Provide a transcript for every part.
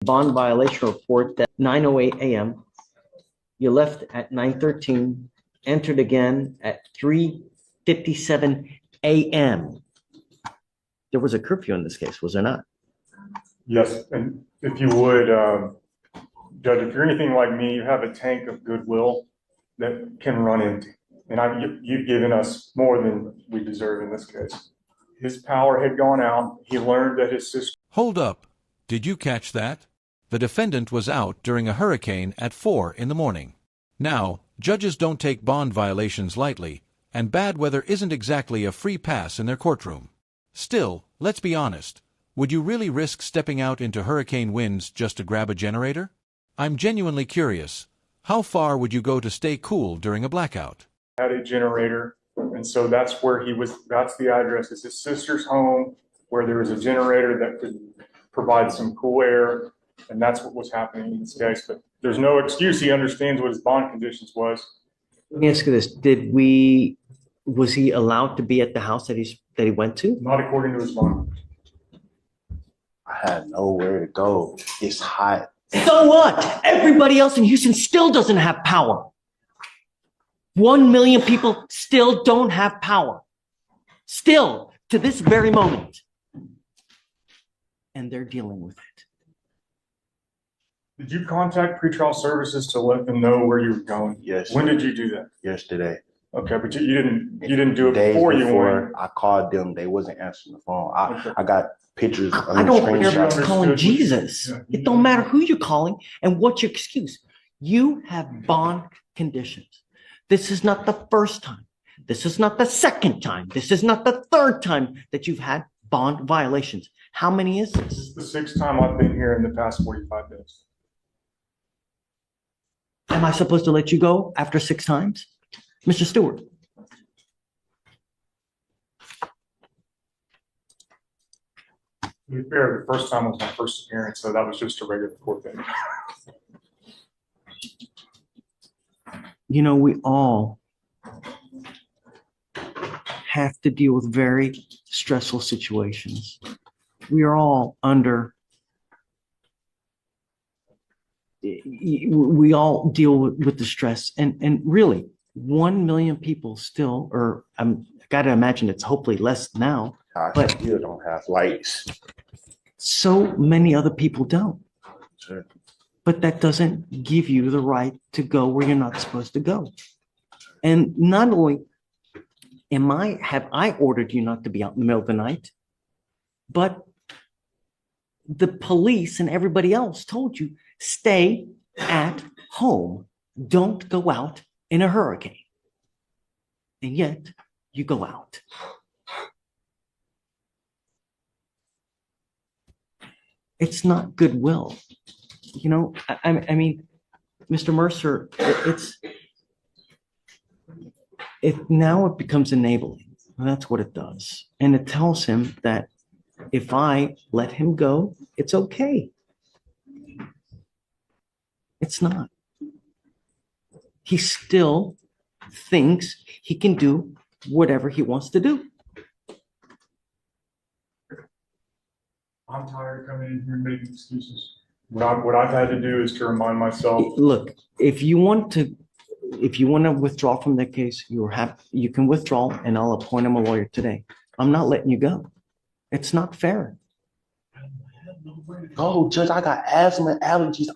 bond violation report that 9:08 a.m. You left at 9:13, entered again at 3:57 a.m. There was a curfew in this case, was there not? Yes, and if you would, Judge, if you're anything like me, you have a tank of goodwill that can run empty. And you've given us more than we deserve in this case. His power had gone out. He learned that his sister... Hold up. Did you catch that? The defendant was out during a hurricane at 4 in the morning. Now, judges don't take bond violations lightly, and bad weather isn't exactly a free pass in their courtroom. Still, let's be honest. Would you really risk stepping out into hurricane winds just to grab a generator? I'm genuinely curious. How far would you go to stay cool during a blackout? Had a generator, and so that's where he was. That's the address. It's his sister's home where there was a generator that could provide some cool air, and that's what was happening in this case. But there's no excuse. He understands what his bond conditions was. Let me ask you this. Was he allowed to be at the house that he went to? Not according to his bond. I had nowhere to go. It's hot. So what? Everybody else in Houston still doesn't have power. 1 million people still don't have power. Still, to this very moment. And they're dealing with it. Did you contact pretrial services to let them know where you were going? Yes. When did you do that? Yesterday. Okay, but you didn't do it Days before you went. I called them. They wasn't answering the phone. I got pictures. I don't care about screenshots. calling Jesus. Yeah. It don't matter who you're calling and what's your excuse. You have bond conditions. This is not the first time. This is not the second time. This is not the third time that you've had bond violations. How many is This this? is the sixth time I've been here in the past 45 days. Am I supposed to let you go after 6 times? Mr. Stewart. To be fair, the first time was my first appearance, so that was just a regular court thing. You know, we all have to deal with very stressful situations. We are all under, we all deal with the stress. And really, 1 million people still, or I got to imagine it's hopefully less now, but still don't have lights. so many other people don't. Sure. But that doesn't give you the right to go where you're not supposed to go. And not only have I ordered you not to be out in the middle of the night, but the police and everybody else told you, stay at home. Don't go out in a hurricane. And yet you go out. It's not goodwill. You know, I mean, Mr. Mercer, now it becomes enabling. That's what it does. And it tells him that if I let him go, it's okay. It's not. He still thinks he can do whatever he wants to do. I'm tired of coming in here and making excuses. What I've had to do is to remind myself. Look, if you want to withdraw from that case, you can withdraw, and I'll appoint him a lawyer today. I'm not letting you go. It's not fair. Oh, Judge, I got asthma and allergies.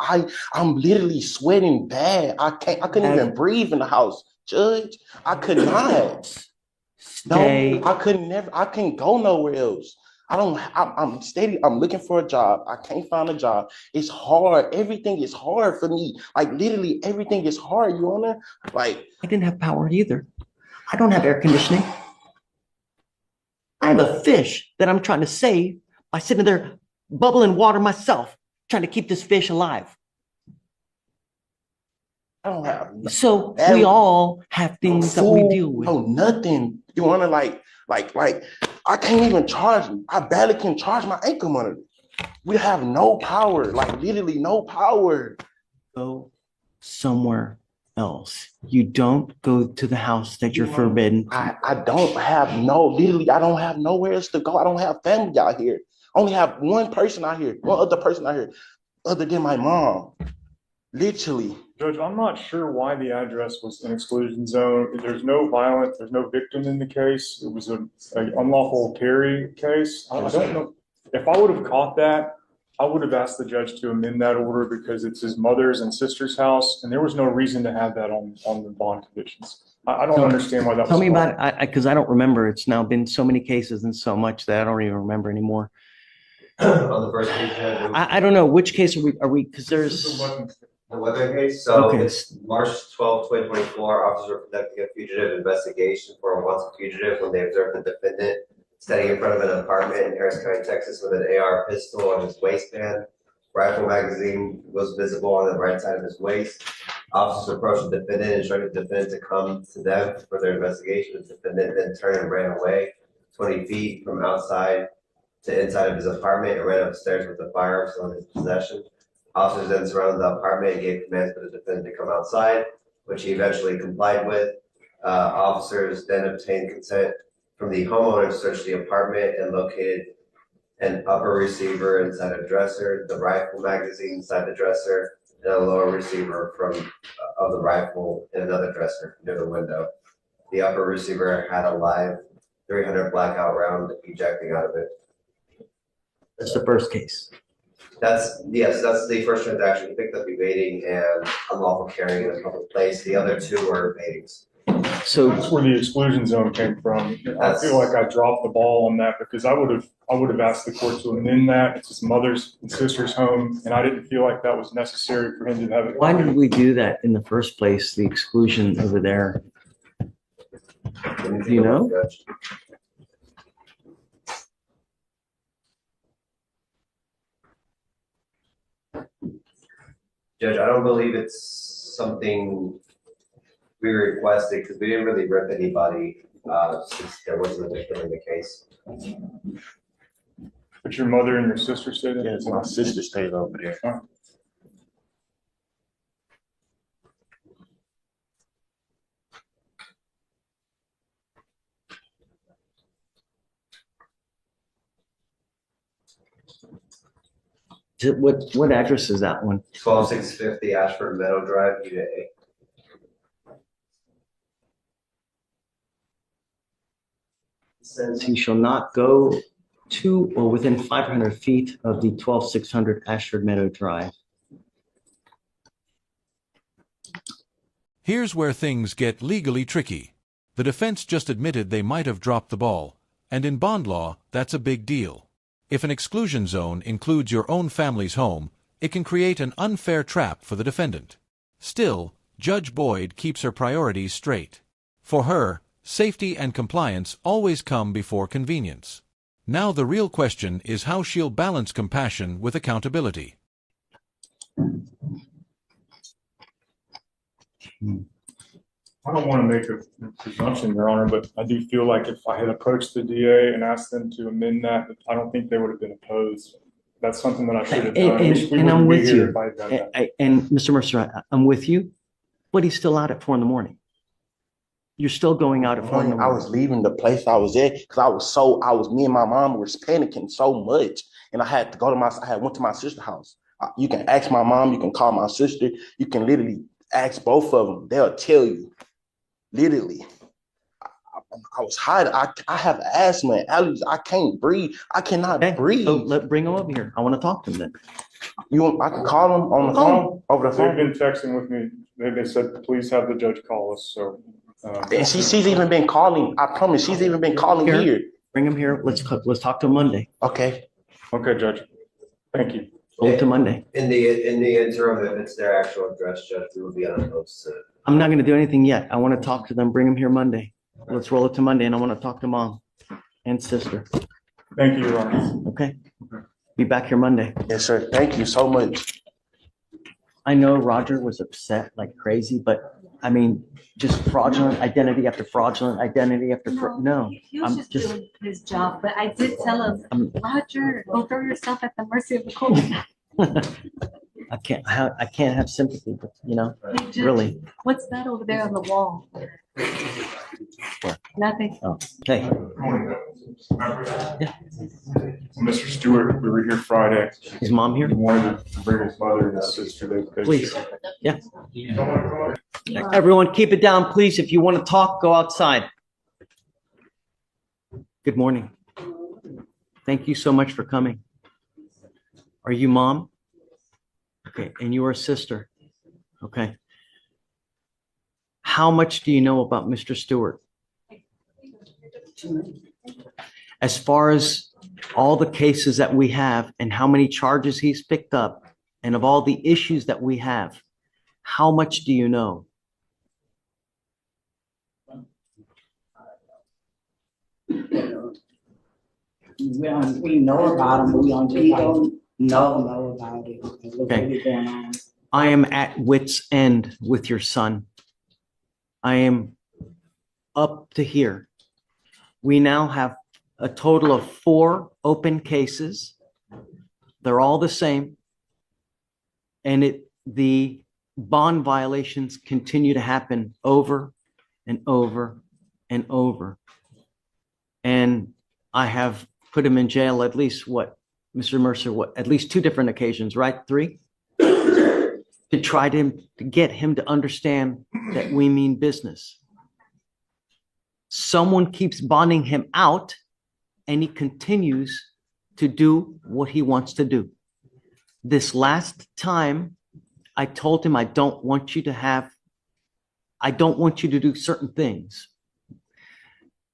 I'm literally sweating bad. I couldn't even breathe in the house. Judge, I could not. Stay. No, I couldn't go nowhere else. I'm steady. I'm looking for a job. I can't find a job. It's hard. Everything is hard for me. Like literally everything is hard, Your Honor. Like I didn't have power either. I don't have air conditioning. I have a fish that I'm trying to save by sitting there bubbling water myself, trying to keep this fish alive. I don't have. So we all have things that we deal with. No, nothing. You want to like I can't even charge. I barely can charge my ankle monitor. We have no power, like literally no power. Go somewhere else. You don't go to the house that you're forbidden. I don't have literally I don't have nowhere else to go. I don't have family out here. I only have one person out here, one other person out here. other than my mom. Literally. Judge, I'm not sure why the address was an exclusion zone. There's no violence, there's no victim in the case. It was a unlawful carry case. I don't know. If I would have caught that, I would have asked the judge to amend that order because it's his mother's and sister's house, and there was no reason to have that on the bond conditions. I don't understand why that was. Tell me about it, because I don't remember. It's now been so many cases and so much that I don't even remember anymore. On the first case, I don't know, which case are we, because there's, the weather case, so Okay. it's March 12, 2024. Officers were conducting a fugitive investigation for a wanted fugitive when they observed the defendant standing in front of an apartment in Harris County, Texas, with an AR pistol on his waistband. Rifle magazine was visible on the right side of his waist. Officers approached the defendant and instructed the defendant to come to them for their investigation. The defendant then turned and ran away 20 feet from outside to inside of his apartment and ran upstairs with the firearm still in his possession. Officers then surrounded the apartment and gave commands for the defendant to come outside, which he eventually complied with. Officers then obtained consent from the homeowner to search the apartment and located an upper receiver inside a dresser, the rifle magazine inside the dresser, and a lower receiver of the rifle in another dresser near the window. The upper receiver had a live .300 blackout round ejecting out of it. that's the first case. That's the first transaction. He picked up evading and unlawful carrying in a public place. The other two were evadings. So That's where the exclusion zone came from. I feel like I dropped the ball on that because I would have asked the court to amend that. It's his mother's and sister's home, and I didn't feel like that was necessary for him to have it. why did we do that in the first place, the exclusion over there? Do you know? Judge, I don't believe it's something we requested because we didn't really rip anybody since there wasn't a victim in the case. But your mother and your sister stayed in? Yes, my sister stayed over there. Huh. What address is that one? 12650 Ashford Meadow Drive, Unit A. Says he shall not go to or within 500 feet of the 12600 Ashford Meadow Drive. Here's where things get legally tricky. The defense just admitted they might have dropped the ball, and in bond law, that's a big deal. If an exclusion zone includes your own family's home, it can create an unfair trap for the defendant. Still, Judge Boyd keeps her priorities straight. For her, safety and compliance always come before convenience. Now the real question is how she'll balance compassion with accountability. I don't want to make a presumption, Your Honor, but I do feel like if I had approached the DA and asked them to amend that, I don't think they would have been opposed. That's something that I should have done. And I'm with you. If I had done that. And Mr. Mercer, I'm with you, but he's still out at 4 a.m. You're still going out at 4 a.m. I was leaving the place I was at because me and my mom were panicking so much. And I had to go went to my sister's house. You can ask my mom, you can call my sister, you can literally ask both of them. They'll tell you. Literally. I was hiding. I have asthma and allergies. I can't breathe. I cannot breathe. So bring him over here. I want to talk to him then. I can call them on the phone, over the They've phone. been texting with me. They said, please have the judge call us. So. And she's even been calling. I promise, she's even been calling here. Bring him here. Let's talk to him Monday. Okay. Okay, Judge. Thank you. Hold to Monday. In the interim, if it's their actual address, Judge, we will be unopposed to it. I'm not going to do anything yet. I want to talk to them. Bring them here Monday. Let's roll it to Monday, and I want to talk to mom and sister. Thank you, Your Honor. Okay. Be back here Monday. Yes, sir. Thank you so much. I know Roger was upset like crazy, but I mean, just fraudulent identity after fraudulent identity after no. He was I'm just doing his job, but I did tell him, Roger, go throw yourself at the mercy of the court. I can't have sympathy, but Hey, Judge, really. What's that over there on the wall? Nothing. Oh, okay. Yeah. Mr. Stewart, we were here Friday. Is mom here? He wanted to bring his mother and his sister. Please. Yeah. Everyone, keep it down, please. If you want to talk, go outside. Good morning. Thank you so much for coming. Are you mom? Okay, and you are a sister. Okay. How much do you know about Mr. Stewart? As far as all the cases that we have and how many charges he's picked up and of all the issues that we have, how much do you know? We know about them, but we don't know about it. What's Okay. really going on. I am at wit's end with your son. I am up to here. We now have a total of 4 open cases. They're all the same. And the bond violations continue to happen over and over and over. And I have put him in jail at least Mr. Mercer, at least 2 different occasions, right? 3? To try to get him to understand that we mean business. Someone keeps bonding him out and he continues to do what he wants to do. This last time I told him I don't want you to do certain things.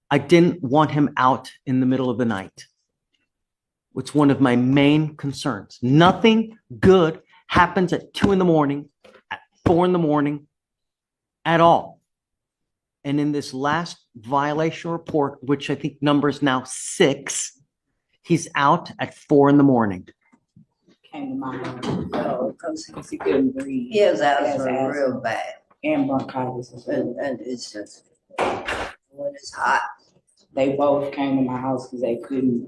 I didn't want him out in the middle of the night. It's one of my main concerns. Nothing good happens at 2 a.m, at 4 a.m, at all. And in this last violation report, which I think numbers now 6, he's out at 4 a.m. Came to my house, because he couldn't breathe. He has He asthma has real asthma. bad, And bronchitis as well. and it's just, when it's hot, They both came to my house because they couldn't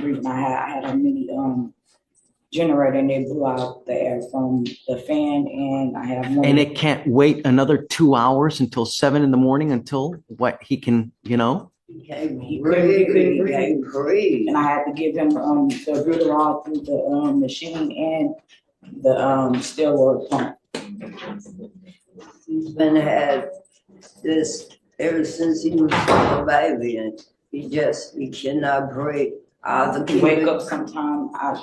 breathe. And I had a mini generator and they blew out the air from the fan, and I have one. And it can't wait another 2 hours until 7 a.m. until he can, he can't He breathe, couldn't he can't breathe. And I had to give him the Albuterol through the machine and the steroid pump. He's been had this ever since he was a baby, and he cannot breathe. He wake up sometime, I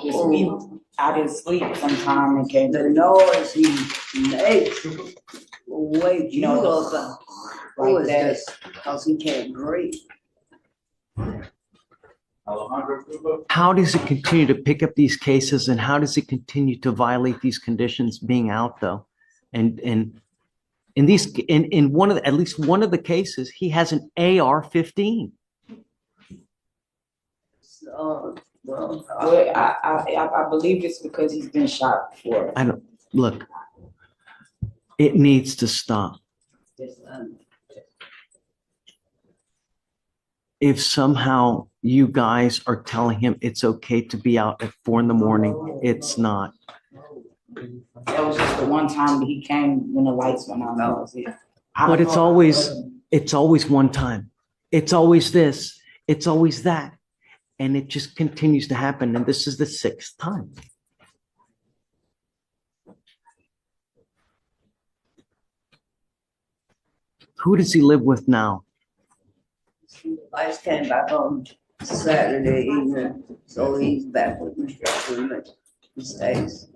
just sleep sometime and can't The breathe. noise he makes will wake you up. Like Who is that. this? Because he can't breathe. how does he continue to pick up these cases and how does he continue to violate these conditions being out though? And in at least one of the cases, he has an AR-15. So, well, Well, I believe it's because he's been shot before. Look, it needs to stop. If somehow you guys are telling him it's okay to be out at 4 a.m, it's not. That was just the one time that he came when the lights went on. That was it. But it's always one time. It's always this, it's always that. And it just continues to happen. And this is the 6th time. Who does he live with now? Lights came back on Saturday evening, so he's back with me. He stays.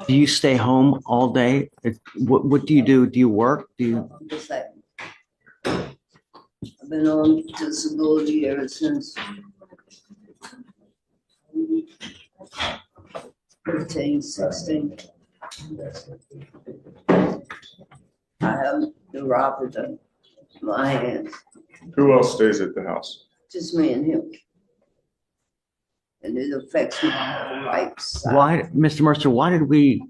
Do you stay home all day? What do you do? Do you work? Just like, I've been on disability ever since 15, 16. I have neuropathy in my hands, Who else stays at the house? just me and him. And it affects my whole right side. Why, Mr. Mercer, why did we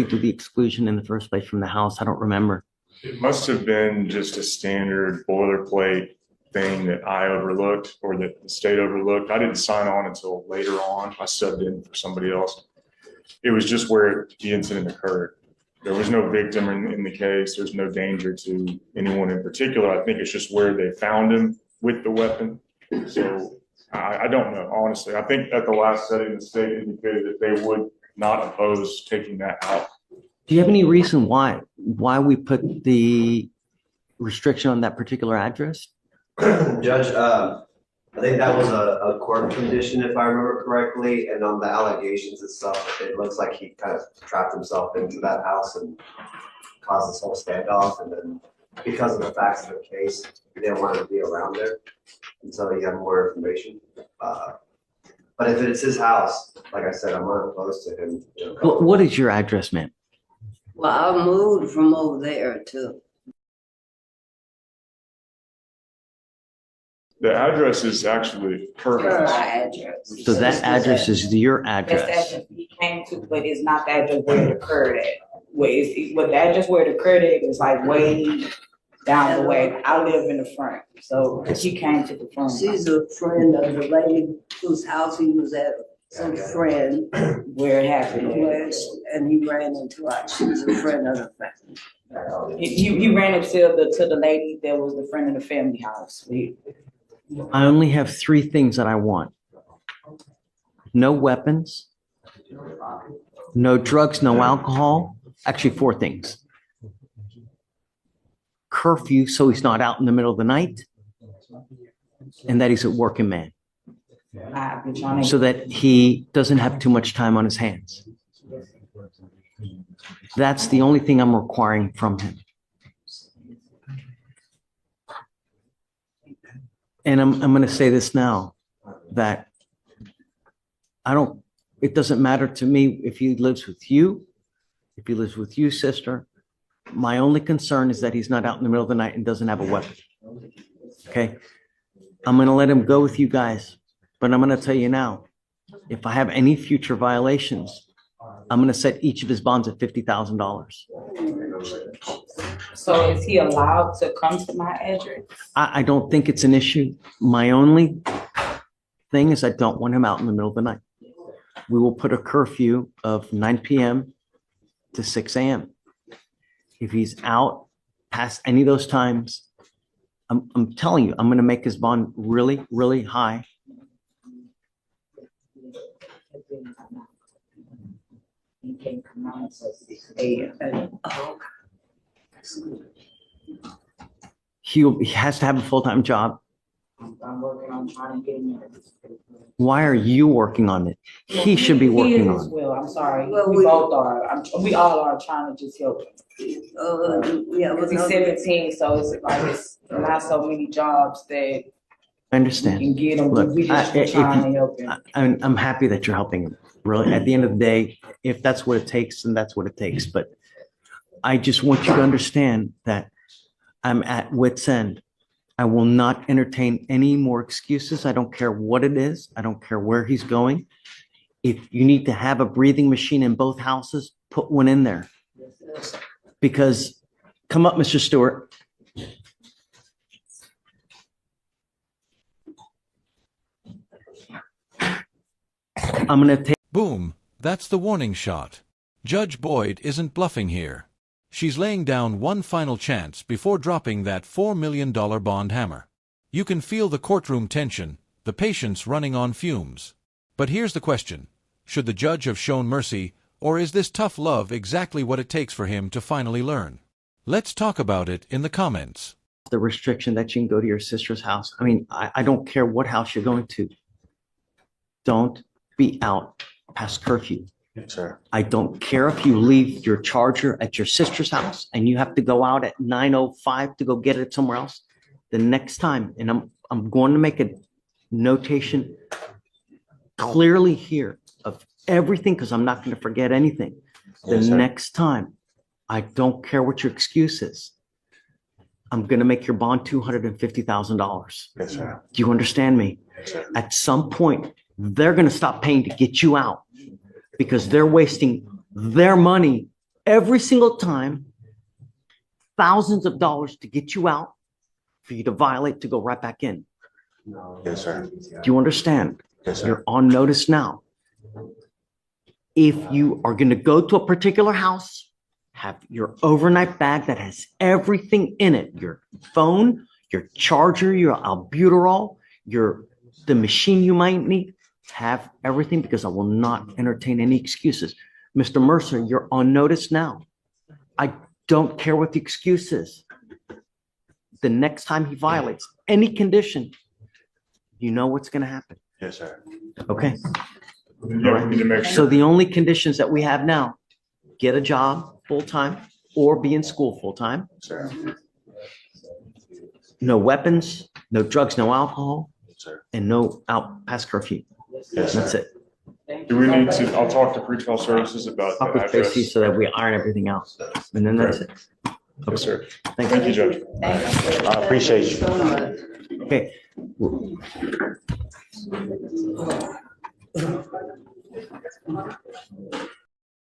do the exclusion in the first place from the house? I don't remember. It must have been just a standard boilerplate thing that I overlooked or that the state overlooked. I didn't sign on until later on. I subbed in for somebody else. It was just where the incident occurred. There was no victim in the case. There's no danger to anyone in particular. I think it's just where they found him with the weapon. So I don't know, honestly. I think at the last setting, the state indicated that they would not oppose taking that out. Do you have any reason why we put the restriction on that particular address? Judge, I think that was a court condition, if I remember correctly, and on the allegations itself, it looks like he kind of trapped himself into that house and caused this whole standoff, and then because of the facts of the case, he didn't want to be around there until he had more information. But if it's his house, like I said, I'm not opposed to him. What is your address, ma'am? Well, I moved from over there to. The address is actually My her house. address. So that address is your That's the address. address he came to, but it's not the address where it occurred at. What the address where it occurred at is like way down the way. I live in the front, so she came to the front. She's a friend of the lady whose house he was at, some friend, Where it happened. and he ran into her. She's a friend of the family. You ran up to the lady that was the friend of the family house. I only have three things that I want. No weapons, no drugs, no alcohol. Actually, four things. Curfew, so he's not out in the middle of the night, and that he's a working man, I've been trying so to. that he doesn't have too much time on his hands. That's the only thing I'm requiring from him. And I'm going to say this now, that it doesn't matter to me if he lives with you, sister. My only concern is that he's not out in the middle of the night and doesn't have a weapon. Okay? I'm going to let him go with you guys, but I'm going to tell you now, if I have any future violations, I'm going to set each of his bonds at $50,000. So is he allowed to come to my address? I don't think it's an issue. My only thing is I don't want him out in the middle of the night. We will put a curfew of 9 p.m. to 6 a.m. If he's out past any of those times, I'm telling you, I'm going to make his bond really, really high. He can't come out until 6 a.m. He has to have a full-time job. I'm working on trying to get him. Why are you working on it? He should be He working is on as it. well. I'm sorry. Well, We we- both are. We all are trying to just help him. Yeah, Because he's 17, so it's like it's not so many jobs that I we understand. can get him. Look, We just if trying you- to help him. I'm happy that you're helping him. Really, at the end of the day, if that's what it takes, then that's what it takes. But I just want you to understand that I'm at wit's end. I will not entertain any more excuses. I don't care what it is. I don't care where he's going. If you need to have a breathing machine in both houses, put one in there. Because, come up, Mr. Stewart. I'm going to take. Boom, that's the warning shot. Judge Boyd isn't bluffing here. She's laying down one final chance before dropping that $4 million bond hammer. You can feel the courtroom tension, the patience running on fumes. But here's the question. Should the judge have shown mercy, or is this tough love exactly what it takes for him to finally learn? Let's talk about it in the comments. The restriction that you can go to your sister's house. I mean, I don't care what house you're going to. Don't be out past curfew. Yes, sir. I don't care if you leave your charger at your sister's house and you have to go out at 9:05 to go get it somewhere else. The next time, and I'm going to make a notation clearly here of everything because I'm not going to forget anything. The Yes, sir. next time, I don't care what your excuse is. I'm going to make your bond $250,000. Yes, sir. Do you understand me? Yes, sir. At some point, they're going to stop paying to get you out because they're wasting their money every single time, thousands of dollars to get you out for you to violate to go right back in. Yes, sir. Do you understand? Yes, sir. You're on notice now. If you are going to go to a particular house, have your overnight bag that has everything in it, your phone, your charger, your albuterol, the machine you might need. Have everything, because I will not entertain any excuses. Mr. Mercer, you're on notice now. I don't care what the excuse is. The next time he violates any condition, you know what's going to happen. Yes, sir. Okay. Yeah, we need to make So sure. the only conditions that we have now, get a job full-time or be in school full-time. Sir. No weapons, no drugs, no alcohol, Sir. and no out past curfew. Yes, That's sir. it. Do we need to, I'll talk to pretrial services about Talk the with Tracy address. so that we iron everything out. And then that's it. Yes, sir. Thank Thank you, Judge. I appreciate you. So much. Okay.